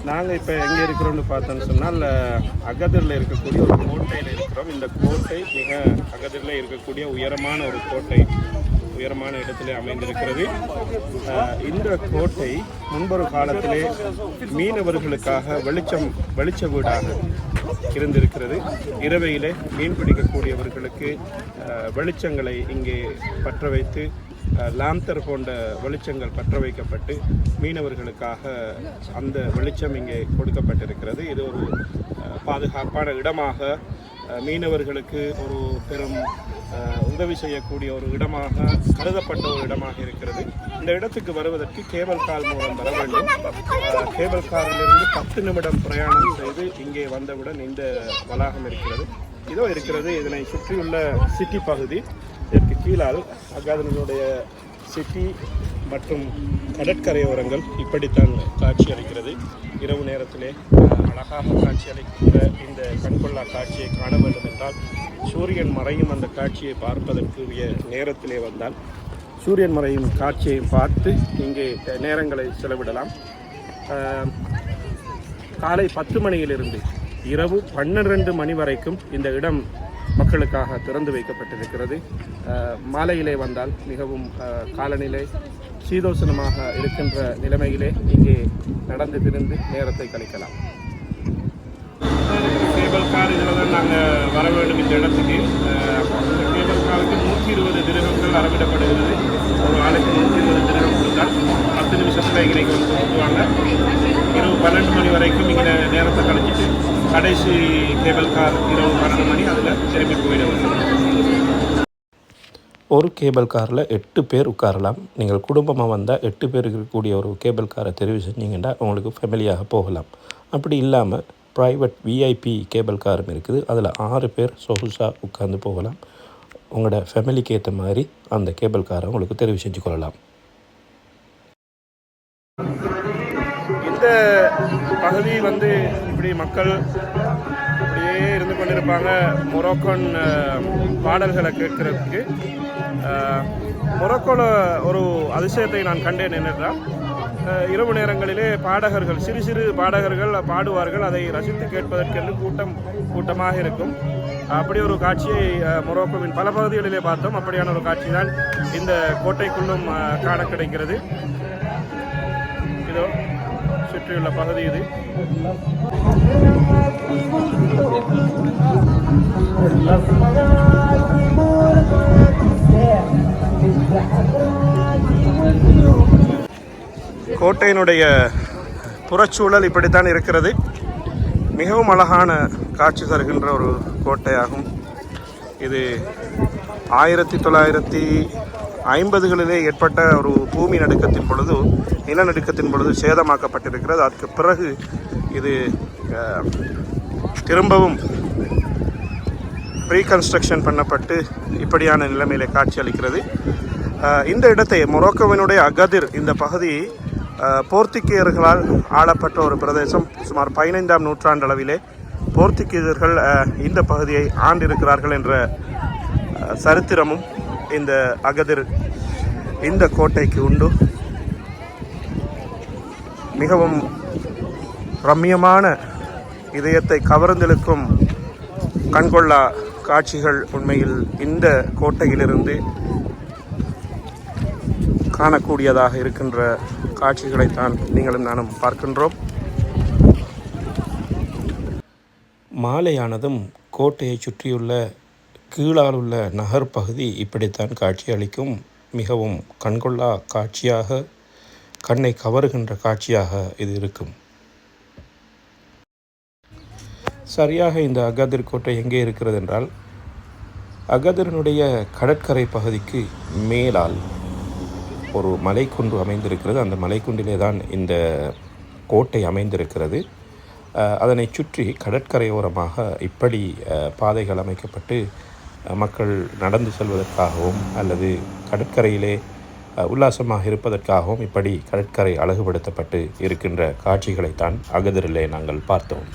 நாங்கள் இப்போ எங்கே இருக்கிறோம்னு பார்த்தோன்னு சொன்னால் அகதிரில் இருக்கக்கூடிய ஒரு கோட்டையில் இருக்கிறோம். இந்த கோட்டை மிக அகதிரில் இருக்கக்கூடிய உயரமான ஒரு கோட்டை, உயரமான இடத்திலே அமைந்திருக்கிறது. இந்த கோட்டை முன்பொரு காலத்திலே மீனவர்களுக்காக வெளிச்ச வீடாக இருந்திருக்கிறது. இரவையிலே மீன் பிடிக்கக்கூடியவர்களுக்கு வெளிச்சங்களை இங்கே பற்ற வைத்து லாந்தர் போன்ற வெளிச்சங்கள் பற்ற வைக்கப்பட்டு மீனவர்களுக்காக அந்த வெளிச்சம் இங்கே கொடுக்கப்பட்டிருக்கிறது. இது ஒரு பாதுகாப்பான இடமாக, மீனவர்களுக்கு ஒரு பெரும் உதவி செய்யக்கூடிய ஒரு இடமாக கருதப்பட்ட ஒரு இடமாக இருக்கிறது. இந்த இடத்துக்கு வருவதற்கு கேபிள் கார் மூலம் வர வேண்டும். கேபிள் காரிலிருந்து 10 நிமிடம் பிரயாணம் செய்து இங்கே வந்தவுடன் இந்த வளாகம் இருக்கிறது. இதோ இருக்கிறது. இதனை சுற்றியுள்ள சிட்டி பகுதி. இதற்கு கீழால் அகாதனுடைய சிட்டி மற்றும் கடற்கரையோரங்கள் இப்படித்தான் காட்சி அளிக்கிறது. இரவு நேரத்திலே அழகாக காட்சி அளிக்கின்ற இந்த கண்கொள்ளா காட்சியை காண வேண்டும் என்றால் சூரியன் மறையும் அந்த காட்சியை பார்ப்பதற்குரிய நேரத்திலே வந்தால் சூரியன் மறையும் காட்சியை பார்த்து இங்கே நேரங்களை செலவிடலாம். காலை 10 மணியிலிருந்து இரவு 12 மணி வரைக்கும் இந்த இடம் மக்களுக்காக திறந்து வைக்கப்பட்டிருக்கிறது. மாலையிலே வந்தால் மிகவும் காலநிலை சீதோசனமாக இருக்கின்ற நிலைமையிலே இங்கே நடந்து திரிந்து நேரத்தை கழிக்கலாம். கேபிள் கார் இதில் தான் நாங்கள் வர வேண்டும். இந்த இடத்துக்கு கேபிள் காருக்கு 120 திரகங்கள் அறவிடப்படுகிறது. ஒரு ஆளுக்கு 120 திரகம் கொடுத்தால் 10 நிமிஷத்தில் இங்கே வந்து கொடுத்துருவாங்க. இரவு 12 மணி வரைக்கும் இங்கே நேரத்தை கழிச்சிட்டு கடைசி கேபிள் கார் இரவு 12 மணி அதில் திரும்பி போயிடுவாங்க. ஒரு கேபிள் காரில் 8 பேர் உட்காரலாம். நீங்கள் குடும்பமாக வந்தால் 8 பேர் இருக்கக்கூடிய ஒரு கேபிள் காரை தெரிவு செஞ்சீங்கன்னா உங்களுக்கு ஃபேமிலியாக போகலாம். அப்படி இல்லாமல் ப்ரைவேட் விஐபி கேபிள் காரும் இருக்குது. அதில் 6 பேர் சொகுசாக உட்காந்து போகலாம். உங்களோட ஃபேமிலிக்கு ஏற்ற மாதிரி அந்த கேபிள் காரை உங்களுக்கு தெரிவு செஞ்சு கொள்ளலாம். இந்த பகுதி இப்படி மக்கள் அப்படியே இருந்து கொண்டிருப்பாங்க. மொரோக்கன் பாடல்களை கேட்கறதுக்கு. மொரோக்கோவில் ஒரு அதிசயத்தை நான் கண்டேன். என்னென்றால் இரவு நேரங்களிலே பாடகர்கள், சிறு சிறு பாடகர்கள் பாடுவார்கள். அதை ரசித்து கேட்பதற்கென்று கூட்டமாக இருக்கும். அப்படி ஒரு காட்சியை மொரோக்கோவின் பல பகுதிகளிலே பார்த்தோம். அப்படியான ஒரு காட்சி தான் இந்த கோட்டைக்குள்ளும் காண கிடைக்கிறது. இதோ சுற்றியுள்ள பகுதி இது. கோட்டையினுடைய புறச்சூழல் இப்படித்தான் இருக்கிறது. மிகவும் அழகான காட்சி தருகின்ற ஒரு கோட்டையாகும் இது. 1950களிலே ஏற்பட்ட ஒரு பூமி நடுக்கத்தின் பொழுது, நிலநடுக்கத்தின் பொழுது சேதமாக்கப்பட்டிருக்கிறது. அதற்கு பிறகு இது திரும்பவும் ரீகன்ஸ்ட்ரக்ஷன் பண்ணப்பட்டு இப்படியான நிலைமையிலே காட்சி அளிக்கிறது. இந்த இடத்தை மொரோக்கோவினுடைய அகதிர் இந்த பகுதி போர்த்துகீயர்களால் ஆளப்பட்ட ஒரு பிரதேசம். சுமார் 15ஆம் நூற்றாண்டளவிலே போர்த்துகீயர்கள் இந்த பகுதியை ஆண்டிருக்கிறார்கள் என்ற சரித்திரமும் இந்த அகதிர் இந்த கோட்டைக்கு உண்டு. மிகவும் ரம்மியமான இதயத்தை கவர்ந்தெழுக்கும் கண்கொள்ளா காட்சிகள் உண்மையில் இந்த கோட்டையிலிருந்து காணக்கூடியதாக இருக்கின்ற காட்சிகளைத்தான் நீங்களும் நானும் பார்க்கின்றோம். மாலையானதும் கோட்டையை சுற்றியுள்ள கீழாலுள்ள நகர் பகுதி இப்படித்தான் காட்சி அளிக்கும். மிகவும் கண்கொள்ளா காட்சியாக, கண்ணை கவருகின்ற காட்சியாக இது இருக்கும். சரியாக இந்த அகாதிர் கோட்டை எங்கே இருக்கிறது என்றால், அகாதிரனுடைய கடற்கரை பகுதிக்கு மேலால் ஒரு மலைக்குன்று அமைந்திருக்கிறது. அந்த மலைக்குண்டிலே தான் இந்த கோட்டை அமைந்திருக்கிறது. அதனை சுற்றி கடற்கரையோரமாக இப்படி பாதைகள் அமைக்கப்பட்டு மக்கள் நடந்து செல்வதற்காகவும் அல்லது கடற்கரையிலே உல்லாசமாக இருப்பதற்காகவும் இப்படி கடற்கரை அழகுபடுத்தப்பட்டு இருக்கின்ற காட்சிகளைத்தான் அகதிரிலே நாங்கள் பார்த்தோம்.